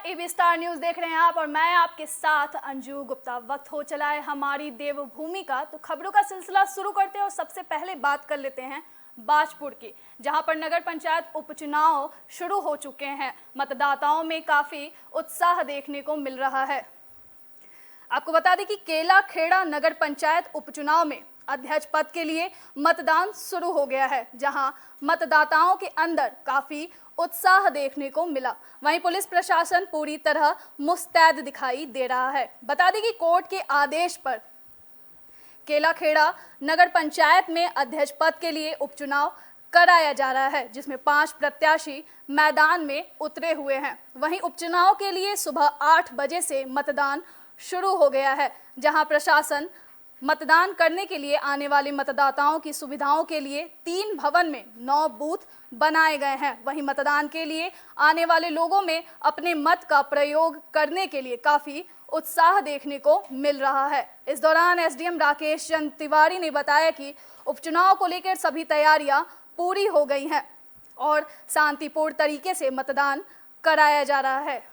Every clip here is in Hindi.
एबी स्टार न्यूज देख रहे हैं आप और मैं आपके साथ अंजू गुप्ता। वक्त हो चला है हमारी देवभूमि का, तो खबरों का सिलसिला शुरू करते हैं और सबसे पहले बात कर लेते हैं बाजपुर की, जहां पर नगर पंचायत उपचुनाव शुरू हो चुके हैं। मतदाताओं में काफी उत्साह देखने को मिल रहा है। आपको बता दें कि केला खेड़ा नगर पंचायत उपचुनाव में अध्यक्ष पद के लिए मतदान शुरू हो गया है, जहां मतदाताओं के अंदर काफी उत्साह देखने को मिला। वहीं पुलिस प्रशासन पूरी तरह मुस्तैद दिखाई दे रहा है। बता दें कि कोर्ट के आदेश पर केला खेड़ा नगर पंचायत में अध्यक्ष पद के लिए उपचुनाव कराया जा रहा है, जिसमें 5 प्रत्याशी मैदान में उतरे हुए हैं। वहीं उपचुनाव के लिए सुबह 8 बजे से मतदान शुरू हो गया है, जहां प्रशासन मतदान करने के लिए आने वाले मतदाताओं की सुविधाओं के लिए 3 भवन में 9 बूथ बनाए गए हैं। वहीं मतदान के लिए आने वाले लोगों में अपने मत का प्रयोग करने के लिए काफी उत्साह देखने को मिल रहा है। इस दौरान एसडीएम राकेश चंद्र तिवारी ने बताया कि उपचुनाव को लेकर सभी तैयारियां पूरी हो गई हैं और शांतिपूर्ण तरीके से मतदान कराया जा रहा है।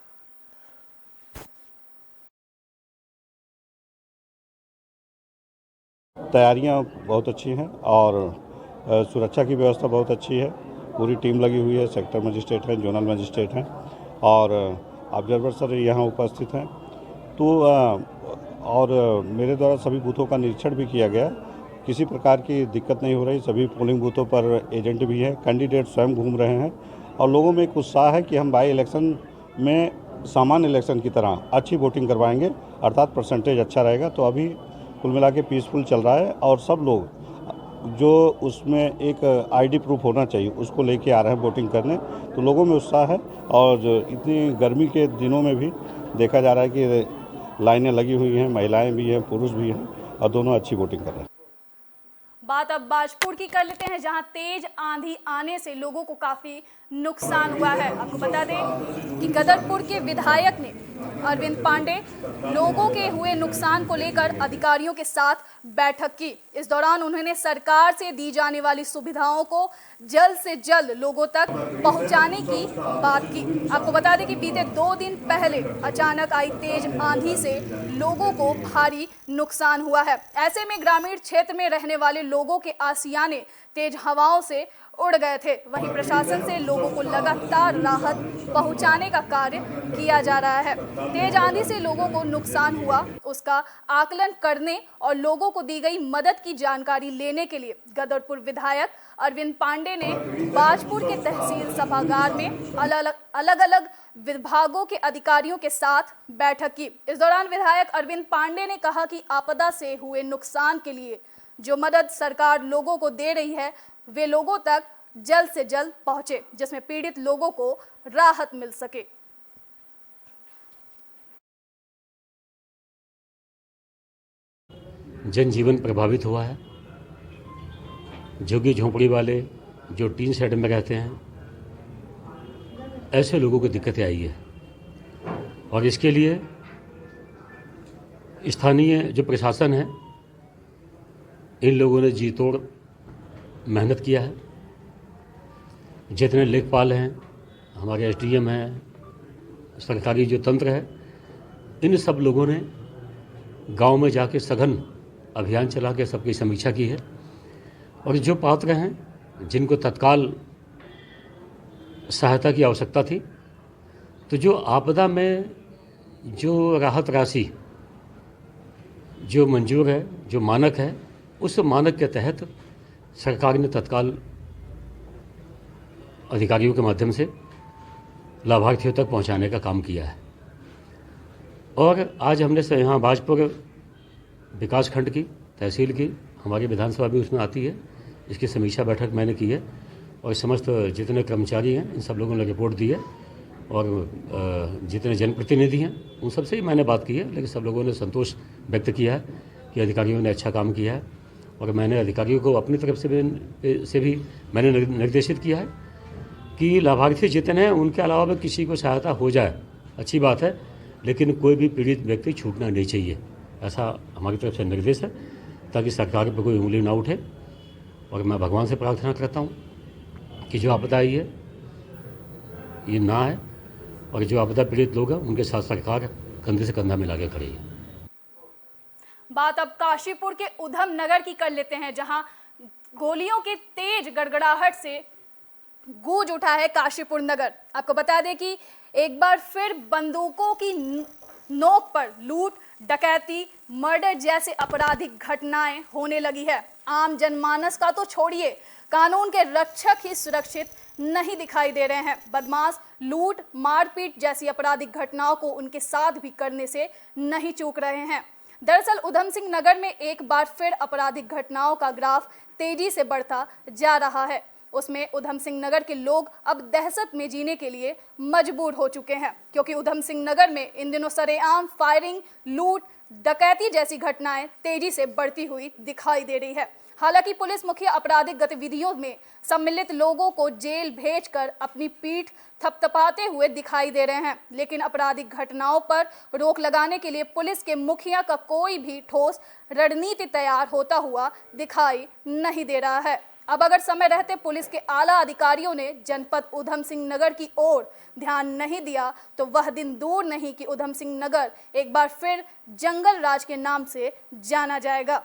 तैयारियां बहुत अच्छी हैं और सुरक्षा की व्यवस्था बहुत अच्छी है। पूरी टीम लगी हुई है। सेक्टर मजिस्ट्रेट हैं, जोनल मजिस्ट्रेट हैं और ऑब्जर्वर सर यहाँ उपस्थित हैं। तो और मेरे द्वारा सभी बूथों का निरीक्षण भी किया गया। किसी प्रकार की दिक्कत नहीं हो रही। सभी पोलिंग बूथों पर एजेंट भी हैं, कैंडिडेट स्वयं घूम रहे हैं और लोगों में एक उत्साह है कि हम बाई इलेक्शन में सामान्य इलेक्शन की तरह अच्छी वोटिंग करवाएंगे, अर्थात परसेंटेज अच्छा रहेगा। तो अभी कुल मिला के पीसफुल चल रहा है और सब लोग जो उसमें एक आईडी प्रूफ होना चाहिए उसको लेके आ रहे हैं वोटिंग करने। तो लोगों में उत्साह है और इतनी गर्मी के दिनों में भी देखा जा रहा है कि लाइनें लगी हुई हैं, महिलाएं भी हैं, पुरुष भी हैं और दोनों अच्छी वोटिंग कर रहे हैं। बात अब बाजपुर की कर लेते हैं, जहां तेज आंधी आने से लोगों को काफी नुकसान हुआ है। आपको बता दें कि गदरपुर के विधायक ने अरविंद पांडे लोगों के हुए नुकसान को लेकर अधिकारियों के साथ बैठक की। इस दौरान उन्होंने सरकार से दी जाने वाली सुविधाओं को जल्द से जल्द लोगों तक पहुंचाने की बात की। आपको बता दें कि बीते 2 दिन पहले अचानक आई तेज आंधी से लोगों को भारी नुकसान हुआ है। ऐसे में ग्रामीण क्षेत्र में रहने वाले लोगों के आशियाने तेज हवाओं से उड़ गए थे। वहीं प्रशासन से लोगों को लगातार राहत पहुंचाने का कार्य किया जा रहा है। तेज आंधी से लोगों को नुकसान हुआ उसका आकलन करने और लोगों को दी गई मदद की जानकारी लेने के लिए गदरपुर विधायक अरविंद पांडे ने बाजपुर के तहसील सभागार में अलग अलग विभागों के अधिकारियों के साथ बैठक की। इस दौरान विधायक अरविंद पांडे ने कहा कि आपदा से हुए नुकसान के लिए जो मदद सरकार लोगों को दे रही है वे लोगों तक जल्द से जल्द पहुंचे, जिसमें पीड़ित लोगों को राहत मिल सके। जनजीवन प्रभावित हुआ है। झुग्गी झोंपड़ी वाले जो टीन शेड में रहते हैं, ऐसे लोगों को दिक्कतें आई है और इसके लिए स्थानीय जो प्रशासन है, इन लोगों ने जी तोड़ मेहनत किया है। जितने लेखपाल हैं, हमारे एसडीएम हैं, सरकारी जो तंत्र है, इन सब लोगों ने गांव में जाके सघन अभियान चला के सबकी समीक्षा की है और जो पात्र हैं जिनको तत्काल सहायता की आवश्यकता थी, तो जो आपदा में जो राहत राशि जो मंजूर है, जो मानक है, उस मानक के तहत सरकार ने तत्काल अधिकारियों के माध्यम से लाभार्थियों तक पहुंचाने का काम किया है। और आज हमने से यहाँ बाजपुर विकास खंड की, तहसील की, हमारी विधानसभा भी उसमें आती है, इसकी समीक्षा बैठक मैंने की है और समस्त जितने कर्मचारी हैं इन सब लोगों ने रिपोर्ट दी है और जितने जनप्रतिनिधि हैं उन सब से ही मैंने बात की है। लेकिन सब लोगों ने संतोष व्यक्त किया है कि अधिकारियों ने अच्छा काम किया है और मैंने अधिकारियों को अपनी तरफ से भी मैंने निर्देशित किया है कि लाभार्थी जितने हैं उनके अलावा भी किसी को सहायता हो जाए, अच्छी बात है, लेकिन कोई भी पीड़ित व्यक्ति छूटना नहीं चाहिए, ऐसा हमारी तरफ से निर्देश है, ताकि सरकार पर कोई उंगली ना उठे। और मैं भगवान से प्रार्थना करता हूँ कि जो आपदा आई है ये ना है और जो आपदा पीड़ित लोग हैं उनके साथ सरकार कंधे से कंधा मिला के खड़ी है। बात अब काशीपुर के उधम नगर की कर लेते हैं, जहां गोलियों के तेज गड़गड़ाहट से गूंज उठा है काशीपुर नगर। आपको बता दें कि एक बार फिर बंदूकों की नोक पर लूट, डकैती, मर्डर जैसे आपराधिक घटनाएं होने लगी है। आम जनमानस का तो छोड़िए, कानून के रक्षक ही सुरक्षित नहीं दिखाई दे रहे हैं। बदमाश लूट, मारपीट जैसी आपराधिक घटनाओं को उनके साथ भी करने से नहीं चूक रहे हैं। दरअसल उधम सिंह नगर में एक बार फिर आपराधिक घटनाओं का ग्राफ तेजी से बढ़ता जा रहा है। उसमें उधम सिंह नगर के लोग अब दहशत में जीने के लिए मजबूर हो चुके हैं, क्योंकि उधम सिंह नगर में इन दिनों सरेआम फायरिंग, लूट, डकैती जैसी घटनाएं तेजी से बढ़ती हुई दिखाई दे रही है। हालांकि पुलिस मुख्य आपराधिक गतिविधियों में सम्मिलित लोगों को जेल भेजकर अपनी पीठ थपथपाते हुए दिखाई दे रहे हैं, लेकिन आपराधिक घटनाओं पर रोक लगाने के लिए पुलिस के मुखिया का कोई भी ठोस रणनीति तैयार होता हुआ दिखाई नहीं दे रहा है। अब अगर समय रहते पुलिस के आला अधिकारियों ने जनपद उधम सिंह नगर की ओर ध्यान नहीं दिया तो वह दिन दूर नहीं कि उधम सिंह नगर एक बार फिर जंगल राज के नाम से जाना जाएगा।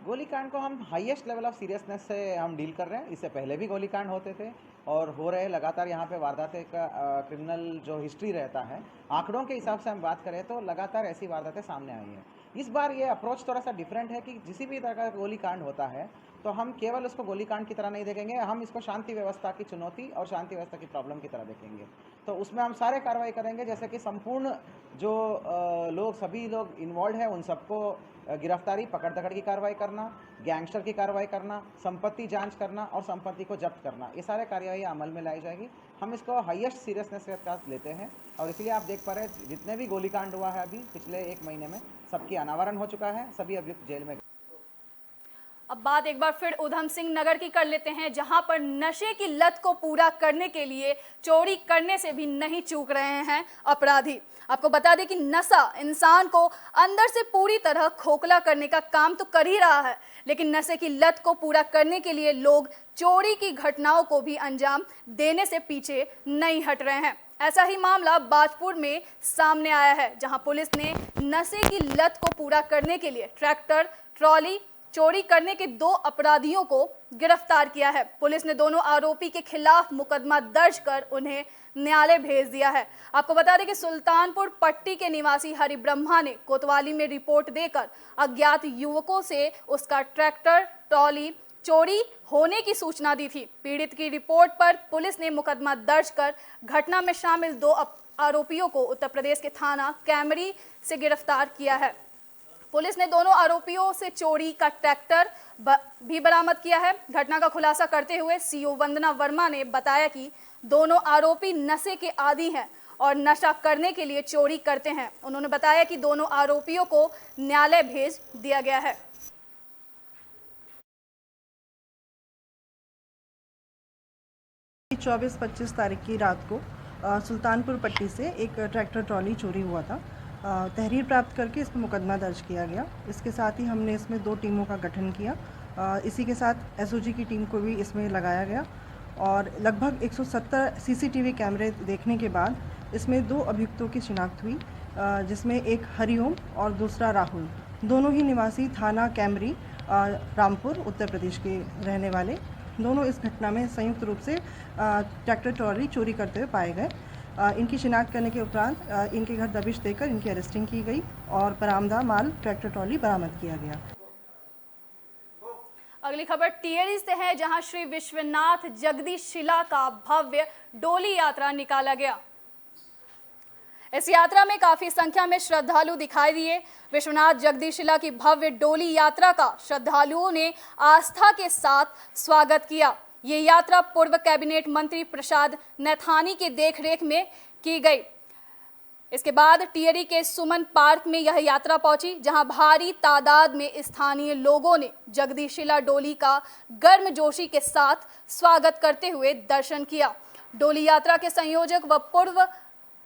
गोलीकांड को हम हाईएस्ट लेवल ऑफ सीरियसनेस से हम डील कर रहे हैं। इससे पहले भी गोलीकांड होते थे और हो रहे लगातार। यहाँ पे वारदातें का क्रिमिनल जो हिस्ट्री रहता है, आंकड़ों के हिसाब से हम बात करें तो लगातार ऐसी वारदातें सामने आई हैं। इस बार ये अप्रोच थोड़ा सा डिफरेंट है कि किसी भी तरह का गोलीकांड होता है तो हम केवल उसको गोलीकांड की तरह नहीं देखेंगे, हम इसको शांति व्यवस्था की चुनौती और शांति व्यवस्था की प्रॉब्लम की तरह देखेंगे। तो उसमें हम सारे कार्रवाई करेंगे, जैसे कि संपूर्ण जो सभी लोग इन्वॉल्व हैं उन सबको गिरफ्तारी, पकड़ दकड़ की कार्रवाई करना, गैंगस्टर की कार्रवाई करना, संपत्ति जांच करना और संपत्ति को जब्त करना, ये सारे कार्यवाही अमल में लाई जाएगी। हम इसको हाईएस्ट सीरियसनेस के साथ लेते हैं और इसलिए आप देख पा रहे हैं जितने भी गोलीकांड हुआ है अभी पिछले 1 महीने में, सबकी अनावरण हो चुका है, सभी अभियुक्त जेल में। अब बात एक बार फिर उधम सिंह नगर की कर लेते हैं, जहां पर नशे की लत को पूरा करने के लिए चोरी करने से भी नहीं चूक रहे हैं अपराधी। आपको बता दें कि नशा इंसान को अंदर से पूरी तरह खोखला करने का काम तो कर ही रहा है, लेकिन नशे की लत को पूरा करने के लिए लोग चोरी की घटनाओं को भी अंजाम देने से पीछे नहीं हट रहे हैं। ऐसा ही मामला बाजपुर में सामने आया है, जहां पुलिस ने नशे की लत को पूरा करने के लिए ट्रैक्टर ट्रॉली चोरी करने के 2 अपराधियों को गिरफ्तार किया है। पुलिस ने दोनों आरोपी के खिलाफ मुकदमा दर्ज कर उन्हें न्यायालय भेज दिया है। आपको बता दें कि सुल्तानपुर पट्टी के निवासी हरि ब्रह्मा ने कोतवाली में रिपोर्ट देकर अज्ञात युवकों से उसका ट्रैक्टर ट्रॉली चोरी होने की सूचना दी थी। पीड़ित की रिपोर्ट पर पुलिस ने मुकदमा दर्ज कर घटना में शामिल 2 आरोपियों को उत्तर प्रदेश के थाना कैमरी से गिरफ्तार किया है। पुलिस ने दोनों आरोपियों से चोरी का ट्रैक्टर भी बरामद किया है। घटना का खुलासा करते हुए सीओ वंदना वर्मा ने बताया कि दोनों आरोपी नशे के आदी हैं और नशा करने के लिए चोरी करते हैं। उन्होंने बताया कि दोनों आरोपियों को न्यायालय भेज दिया गया है। 24-25 तारीख की रात को सुल्तानपुर पट्टी से एक ट्रैक्टर ट्रॉली चोरी हुआ था। तहरीर प्राप्त करके इस पर मुकदमा दर्ज किया गया। इसके साथ ही हमने इसमें 2 टीमों का गठन किया। इसी के साथ एसओजी की टीम को भी इसमें लगाया गया और लगभग 170 सीसीटीवी कैमरे देखने के बाद इसमें 2 अभियुक्तों की शिनाख्त हुई, जिसमें एक हरिओम और दूसरा राहुल, दोनों ही निवासी थाना कैमरी रामपुर उत्तर प्रदेश के रहने वाले। दोनों इस घटना में संयुक्त रूप से ट्रैक्टर ट्रॉली चोरी करते हुए पाए गए। इनकी शिनाख्त करने के उपरांत इनके घर दबिश देकर इनकी अरेस्टिंग की गई और बरामदा माल ट्रैक्टर ट्रॉली बरामद किया गया। अगली खबर टिहरी से है, जहां श्री विश्वनाथ जगदीशिला का भव्य डोली यात्रा निकाला गया। इस यात्रा में काफी संख्या में श्रद्धालु दिखाई दिए। विश्वनाथ जगदीशिला की भव्य डोली यात्रा का श्रद्धालुओं ने आस्था के साथ स्वागत किया। ये यात्रा पूर्व कैबिनेट मंत्री प्रसाद नैथानी के देखरेख में की गई। इसके बाद टिहरी के सुमन पार्क में यह यात्रा पहुंची, जहां भारी तादाद में स्थानीय लोगों ने जगदीशिला डोली का गर्मजोशी के साथ स्वागत करते हुए दर्शन किया। डोली यात्रा के संयोजक व पूर्व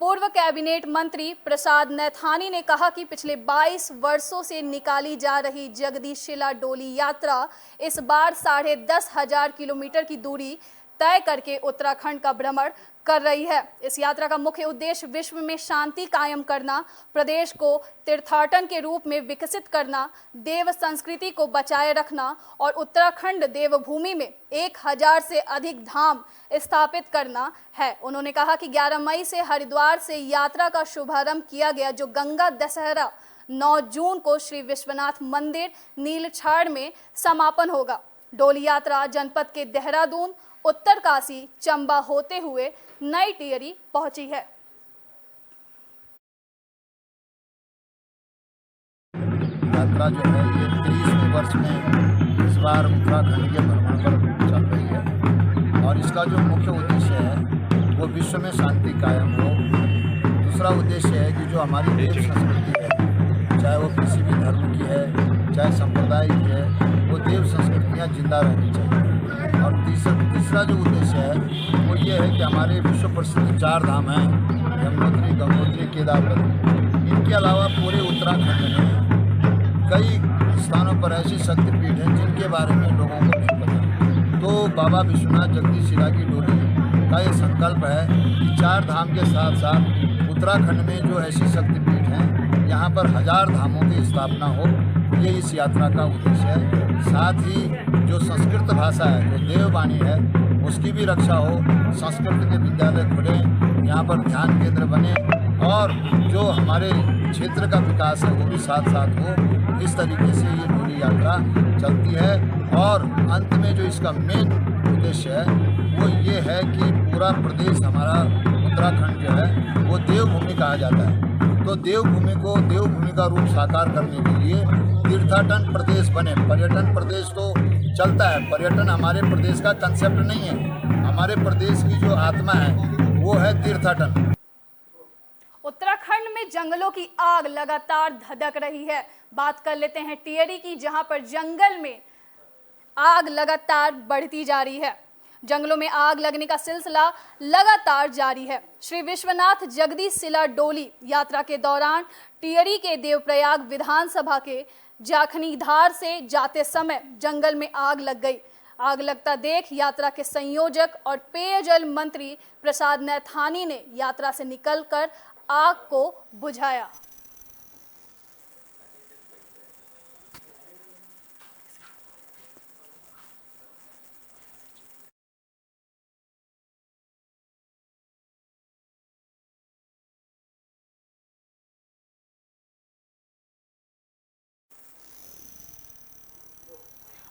पूर्व कैबिनेट मंत्री प्रसाद नैथानी ने कहा कि पिछले 22 वर्षों से निकाली जा रही जगदीशिला डोली यात्रा इस बार 10,500 किलोमीटर की दूरी तय करके उत्तराखंड का भ्रमण कर रही है। इस यात्रा का मुख्य उद्देश्य विश्व में शांति कायम करना, प्रदेश को तीर्थाटन के रूप में विकसित करना, देव संस्कृति को बचाए रखना और उत्तराखंड देवभूमि में 1000 से अधिक धाम स्थापित करना है। उन्होंने कहा कि 11 मई से हरिद्वार से यात्रा का शुभारंभ किया गया, जो गंगा दशहरा 9 जून को श्री विश्वनाथ मंदिर नीलछाड़ में समापन होगा। डोली यात्रा जनपद के देहरादून, उत्तरकाशी, चंबा होते हुए नई टिहरी पहुंची है। यात्रा जो है ये 23वें वर्ष में इस बार उत्तराखंड के भ्रमण पर चल रही है और इसका जो मुख्य उद्देश्य है वो विश्व में शांति कायम हो। दूसरा उद्देश्य है कि जो हमारी देव संस्कृति है, चाहे वो किसी भी धर्म की है, चाहे संप्रदाय की है, वो देव संस्कृतियाँ जिंदा रहनी चाहिए। और तीसरा जो उद्देश्य है वो ये है कि हमारे विश्व प्रसिद्ध 4 धाम हैं, यमुनोत्री, गंगोत्री, केदारनाथ। इनके अलावा पूरे उत्तराखंड में कई स्थानों पर ऐसी शक्तिपीठ हैं जिनके बारे में लोगों को नहीं पता। तो बाबा विश्वनाथ जगदीशिला की डोली का ये संकल्प है कि 4 धाम के साथ साथ उत्तराखंड में जो ऐसी शक्तिपीठ हैं यहाँ पर 1000 धामों की स्थापना हो, ये इस यात्रा का उद्देश्य है। साथ ही जो संस्कृत भाषा है, जो देववाणी है, उसकी भी रक्षा हो, संस्कृत के विद्यालय खुले, यहाँ पर ध्यान केंद्र बने और जो हमारे क्षेत्र का विकास है वो भी साथ साथ हो। इस तरीके से ये डोली यात्रा चलती है और अंत में जो इसका मेन उद्देश्य है वो ये है कि पूरा प्रदेश हमारा उत्तराखंड जो है वो देवभूमि कहा जाता है। तो देवभूमि का रूप साकार करने के लिए तीर्थाटन प्रदेश बने। पर्यटन प्रदेश तो चलता है, पर्यटन हमारे प्रदेश का कंसेप्ट नहीं है। हमारे प्रदेश की जो आत्मा है वो है तीर्थाटन। उत्तराखंड में जंगलों की आग लगातार धधक रही है। बात कर लेते हैं टिहरी की, जहां पर जंगल में आग लगातार बढ़ती जा रही है। जंगलों में आग लगने का सिलसिला लगातार जारी है। श्री विश्वनाथ जगदीशिला डोली यात्रा के दौरान टिहरी के देवप्रयाग विधानसभा के जाखनीधार से जाते समय जंगल में आग लग गई। आग लगता देख यात्रा के संयोजक और पेयजल मंत्री प्रसाद नैथानी ने यात्रा से निकलकर आग को बुझाया।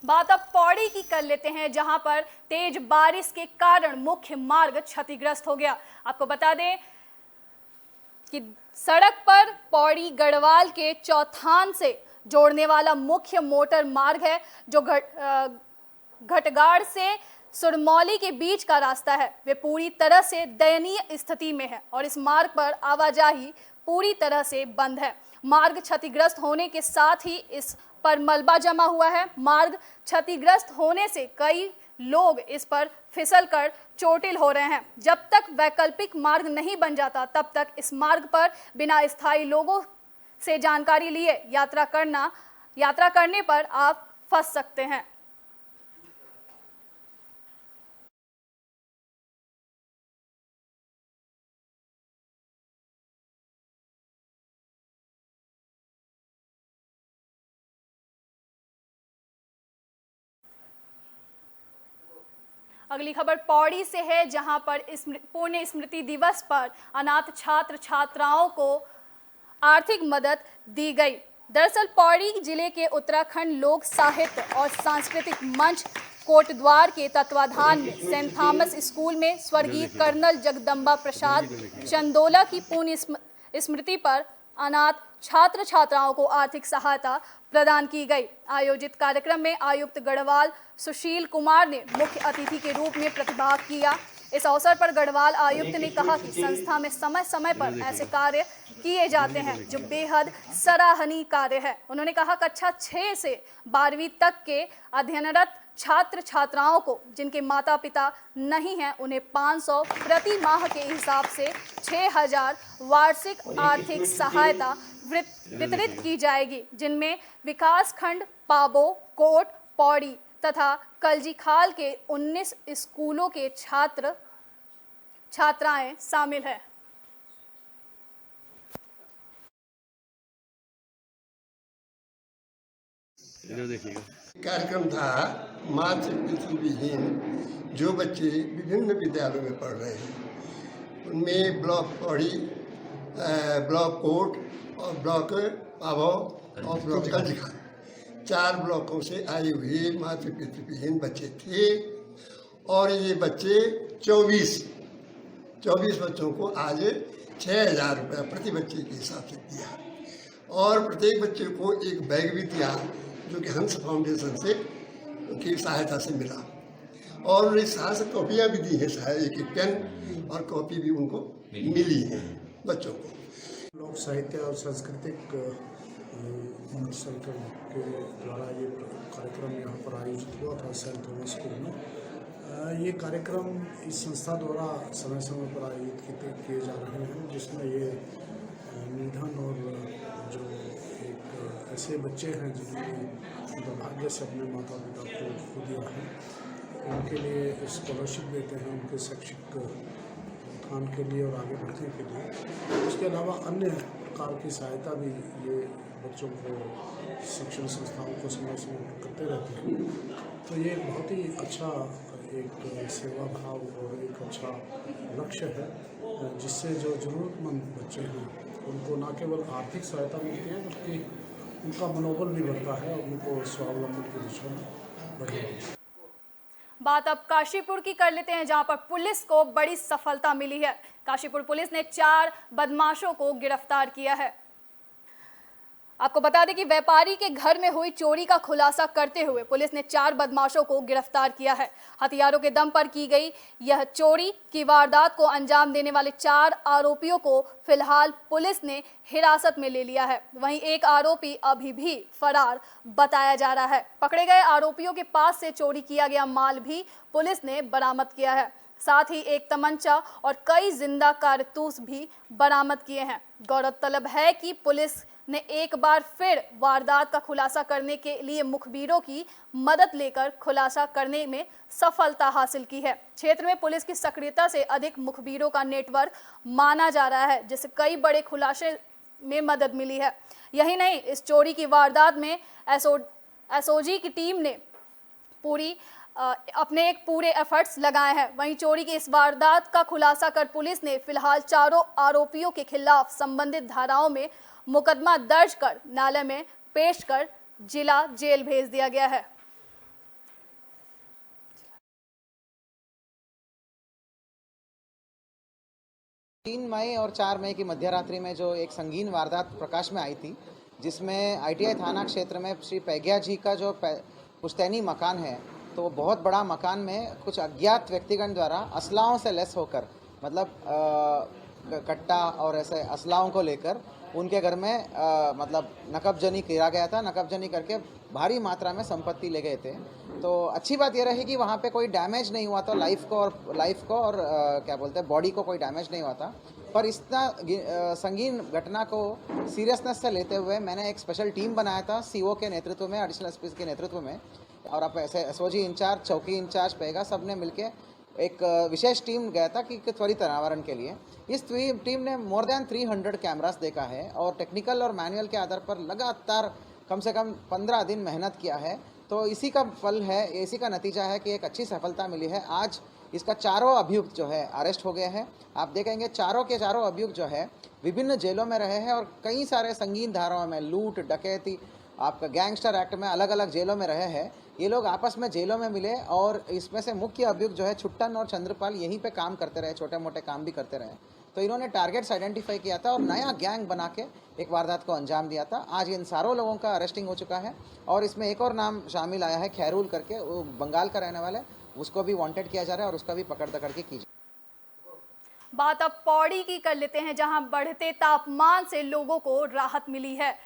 बात अब पौड़ी की कर लेते हैं, जहां पर तेज बारिश के कारण मुख्य मार्ग क्षतिग्रस्त हो गया। आपको बता दें कि सड़क पर पौड़ी गढ़वाल के चौथान से जोड़ने वाला मुख्य मोटर मार्ग है, जो घटगाड़ से सुरमौली के बीच का रास्ता है, वे पूरी तरह से दयनीय स्थिति में है और इस मार्ग पर आवाजाही पूरी तरह से बंद है। मार्ग क्षतिग्रस्त होने के साथ ही इस पर मलबा जमा हुआ है। मार्ग क्षतिग्रस्त होने से कई लोग इस पर फिसलकर चोटिल हो रहे हैं। जब तक वैकल्पिक मार्ग नहीं बन जाता तब तक इस मार्ग पर बिना स्थायी लोगों से जानकारी लिए यात्रा करने पर आप फंस सकते हैं। अगली खबर पौड़ी से है, जहां पर पुण्य स्मृति दिवस पर अनाथ छात्र छात्राओं को आर्थिक मदद दी गई। दरअसल पौड़ी जिले के उत्तराखंड लोक साहित्य और सांस्कृतिक मंच कोटद्वार के तत्वाधान में सेंट थॉमस स्कूल में स्वर्गीय कर्नल जगदम्बा प्रसाद चंदोला की पुण्य स्मृति पर अनाथ छात्र छात्राओं को आर्थिक सहायता प्रदान की गई। आयोजित कार्यक्रम में आयुक्त गढ़वाल सुशील कुमार ने मुख्य अतिथि के रूप में प्रतिभाग किया। इस अवसर पर गढ़वाल आयुक्त ने कहा कि संस्था में समय समय पर ऐसे कार्य किए जाते हैं जो बेहद सराहनीय कार्य है। उन्होंने कहा कक्षा 6 से 12वीं तक के अध्ययनरत छात्र छात्राओं को जिनके माता पिता नहीं हैं उन्हें 500 प्रति माह के हिसाब से 6000 वार्षिक आर्थिक सहायता वितरित की जाएगी, जिनमें विकास खंड पाबो, कोट, पौड़ी तथा कलजीखाल के 19 स्कूलों के छात्र छात्राएं शामिल हैं। कार्यक्रम था मातृ पितृ विहीन जो बच्चे विभिन्न विद्यालयों में पढ़ रहे हैं उनमें ब्लॉक पौड़ी, ब्लॉक कोट और ब्लॉक पाभौ और ब्लॉक कलजीखाल 4 ब्लॉकों से आए हुए मातृ पितृ विहीन बच्चे थे और ये बच्चे 24 बच्चों को आज 6000 रुपये प्रति बच्चे के हिसाब से दिया और प्रत्येक बच्चे को एक बैग भी दिया जो कि हंस फाउंडेशन से की सहायता से मिला और उन्हें साथ कॉपियाँ भी दी हैं, एक पेन और कॉपी भी उनको मिली है बच्चों को। लोक साहित्य और सांस्कृतिक सेंटर के द्वारा ये कार्यक्रम यहाँ पर आयोजित हुआ था सेंट थॉमस स्कूल में। ये कार्यक्रम इस संस्था द्वारा समय समय पर आयोजित किए जा रहे हैं जिसमें ये निधन और जो एक ऐसे बच्चे हैं जिन्होंने दुर्भाग्य से अपने माता पिता को खो दिया है उनके लिए स्कॉलरशिप देते हैं उनके शैक्षिक उत्थान के लिए और आगे बढ़ने के लिए। उसके अलावा अन्य प्रकार की सहायता भी ये बच्चों को शिक्षण संस्थाओं को समय समय पर करते रहते हैं। तो ये बहुत ही अच्छा एक सेवा भाव और एक अच्छा लक्ष्य है जिससे जो ज़रूरतमंद बच्चे हैं उनको न केवल आर्थिक सहायता मिलती है बल्कि उनका मनोबल भी बढ़ता है और उनको स्वावलंबन की दिशा में बढ़ेगा। बात अब काशीपुर की कर लेते हैं जहां पर पुलिस को बड़ी सफलता मिली है। काशीपुर पुलिस ने 4 बदमाशों को गिरफ्तार किया है। आपको बता दें कि व्यापारी के घर में हुई चोरी का खुलासा करते हुए पुलिस ने 4 बदमाशों को गिरफ्तार किया है। हथियारों के दम पर की गई यह चोरी की वारदात को अंजाम देने वाले 4 आरोपियों को फिलहाल पुलिस ने हिरासत में ले लिया है। वहीं एक आरोपी अभी भी फरार बताया जा रहा है। पकड़े गए आरोपियों के पास से चोरी किया गया माल भी पुलिस ने बरामद किया है। साथ ही एक तमंचा और कई जिंदा कारतूस भी बरामद किए हैं। गौरतलब है कि पुलिस ने एक बार फिर वारदात का खुलासा करने के लिए मुखबिरों की मदद लेकर खुलासा करने में सफलता हासिल की है। क्षेत्र में पुलिस की सक्रियता से अधिक मुखबिरों का नेटवर्क माना जा रहा है जिससे कई बड़े खुलासे में मदद मिली है। यही नहीं, इस चोरी की वारदात में एसओजी की टीम ने अपने एक पूरे एफर्ट्स लगाए हैं। वहीं चोरी की इस वारदात का खुलासा कर पुलिस ने फिलहाल 4 आरोपियों के खिलाफ संबंधित धाराओं में मुकदमा दर्ज कर न्यायालय में पेश कर जिला जेल भेज दिया गया है। 3 मई और 4 मई की मध्यरात्रि में जो एक संगीन वारदात प्रकाश में आई थी जिसमें आईटीआई थाना क्षेत्र में श्री पैग्या जी का जो पुश्तैनी मकान है तो बहुत बड़ा मकान में कुछ अज्ञात व्यक्तिगण द्वारा असलाहों से लैस होकर मतलब कट्टा और ऐसे असलाहों को लेकर उनके घर में मतलब नकबजनी किया गया था। नकबजनी करके भारी मात्रा में संपत्ति ले गए थे। तो अच्छी बात यह रही कि वहाँ पे कोई डैमेज नहीं हुआ था लाइफ को और क्या बोलते हैं बॉडी को कोई डैमेज नहीं हुआ था। पर इतना संगीन घटना को सीरियसनेस से लेते हुए मैंने एक स्पेशल टीम बनाया था सीओ के नेतृत्व में, एडिशनल एसपी के नेतृत्व में, और आप ऐसे एसओजी इंचार्ज, चौकी इंचार्ज पेगा सब ने मिलके एक विशेष टीम गया था कि त्वरित अनावरण के लिए। इस टीम ने मोर देन 300 कैमरास देखा है और टेक्निकल और मैनुअल के आधार पर लगातार कम से कम 15 दिन मेहनत किया है। तो इसी का फल है, इसी का नतीजा है कि एक अच्छी सफलता मिली है। आज इसका 4 अभियुक्त जो है अरेस्ट हो गए हैं। आप देखेंगे 4 के 4 अभियुक्त जो है विभिन्न जेलों में रहे हैं और कई सारे संगीन धाराओं में, लूट, डकैती, आपका गैंगस्टर एक्ट में अलग अलग जेलों में रहे हैं। ये लोग आपस में जेलों में मिले और इसमें से मुख्य अभियुक्त जो है छुट्टन और चंद्रपाल यहीं पे काम करते रहे, छोटे मोटे काम भी करते रहे। तो इन्होंने टारगेट्स आइडेंटिफाई किया था और नया गैंग बना के एक वारदात को अंजाम दिया था। आज इन सारों लोगों का अरेस्टिंग हो चुका है और इसमें एक और नाम शामिल आया है, खैरुल करके, वो बंगाल का रहने वाला है, उसको भी वांटेड किया जा रहा है और उसका भी पकड़ दकड़ के की बात अब पौड़ी की कर लेते हैं, जहां बढ़ते तापमान से लोगों को राहत मिली है।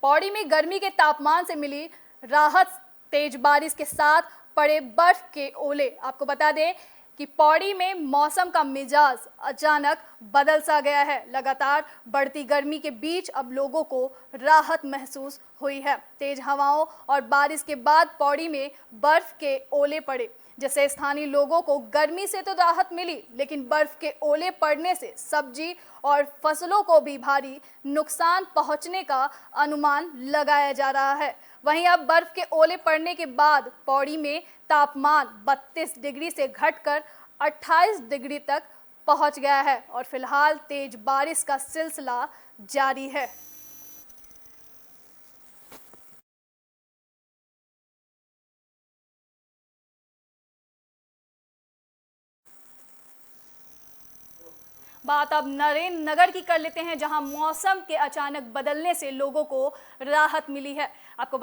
पौड़ी में गर्मी के तापमान से मिली राहत तेज बारिश के साथ पड़े बर्फ के ओले। आपको बता दें कि पौड़ी में मौसम का मिजाज अचानक बदल सा गया है। लगातार बढ़ती गर्मी के बीच अब लोगों को राहत महसूस हुई है। तेज हवाओं और बारिश के बाद पौड़ी में बर्फ के ओले पड़े, जिससे स्थानीय लोगों को गर्मी से तो राहत मिली, लेकिन बर्फ के ओले पड़ने से सब्जी और फसलों को भी भारी नुकसान पहुंचने का अनुमान लगाया जा रहा है। वहीं अब बर्फ के ओले पड़ने के बाद पौड़ी में तापमान 32 डिग्री से घटकर 28 डिग्री तक पहुंच गया है और फिलहाल तेज बारिश का सिलसिला जारी है। बात अब नरेंद्र नगर की कर लेते हैं, जहां मौसम के अचानक बदलने से लोगों को राहत मिली है। आपको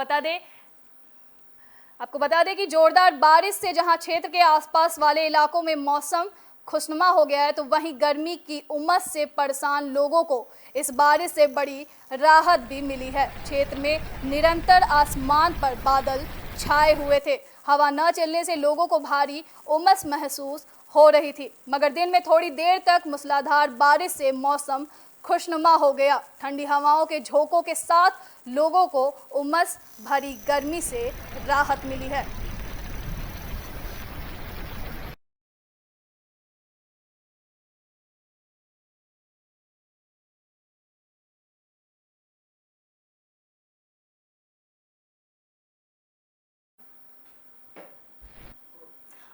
बता दें कि जोरदार बारिश से जहां क्षेत्र के आसपास वाले इलाकों में मौसम खुशनुमा हो गया है, तो वहीं गर्मी की उमस से परेशान लोगों को इस बारिश से बड़ी राहत भी मिली है। क्षेत्र में निरंतर आसमान पर बादल छाए हुए थे। हवा न चलने से लोगों को भारी उमस महसूस हो रही थी, मगर दिन में थोड़ी देर तक मूसलाधार बारिश से मौसम खुशनुमा हो गया। ठंडी हवाओं के झोंकों के साथ लोगों को उमस भरी गर्मी से राहत मिली है।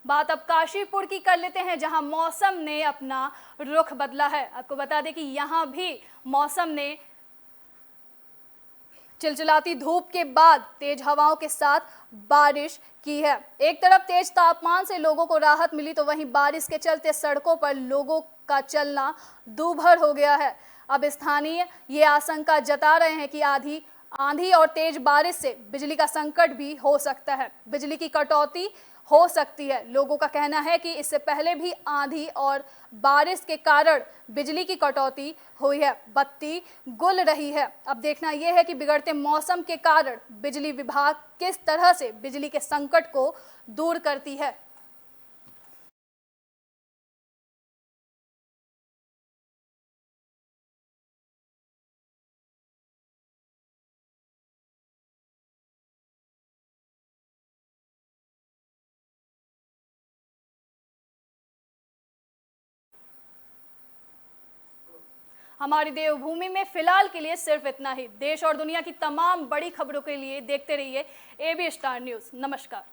बात अब काशीपुर की कर लेते हैं, जहां मौसम ने अपना रुख बदला है। आपको बता दें कि यहां भी मौसम ने चिलचिलाती धूप के बाद तेज हवाओं के साथ बारिश की है। एक तरफ तेज तापमान से लोगों को राहत मिली, तो वहीं बारिश के चलते सड़कों पर लोगों का चलना दूभर हो गया है। अब स्थानीय ये आशंका जता रहे हैं कि आंधी और तेज बारिश से बिजली का संकट भी हो सकता है, बिजली की कटौती हो सकती है। लोगों का कहना है कि इससे पहले भी आंधी और बारिश के कारण बिजली की कटौती हुई है, बत्ती गुल रही है। अब देखना यह है कि बिगड़ते मौसम के कारण बिजली विभाग किस तरह से बिजली के संकट को दूर करती है। हमारी देवभूमि में फिलहाल के लिए सिर्फ इतना ही। देश और दुनिया की तमाम बड़ी खबरों के लिए देखते रहिए AB स्टार न्यूज़। नमस्कार।